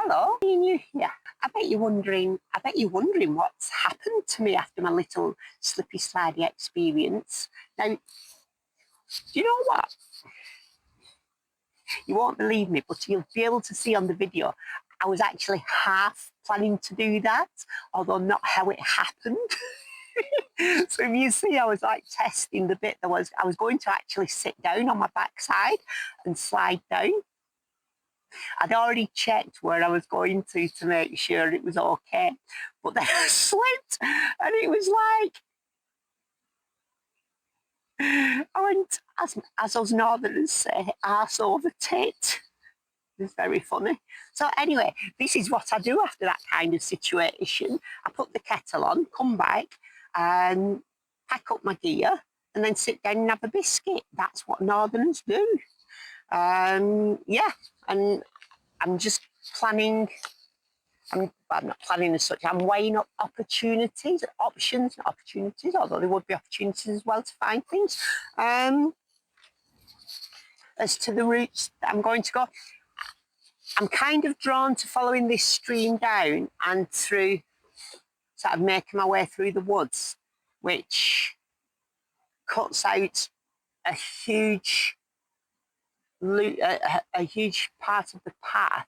Hello, seeing you here. I bet you're wondering what's happened to me after my little slippy slidey experience. Now, do you know what? You won't believe me, but you'll be able to see on the video, I was actually half planning to do that, although not how it happened. So if you see, I was like testing the bit I was going to actually sit down on my backside and slide down. I'd already checked where I was going to make sure it was okay, but then I slipped and it was like, I went, as us northerners say, arse over tit. It's very funny. So anyway, this is what I do after that kind of situation. I put the kettle on, come back and pack up my gear and then sit down and have a biscuit. That's what northerners do. Yeah, and I'm just planning. I'm not planning as such. I'm weighing up opportunities, options, not opportunities, although there would be opportunities as well to find things. As to the routes that I'm going to go, I'm kind of drawn to following this stream down and through, sort of making my way through the woods, which cuts out a huge part of the path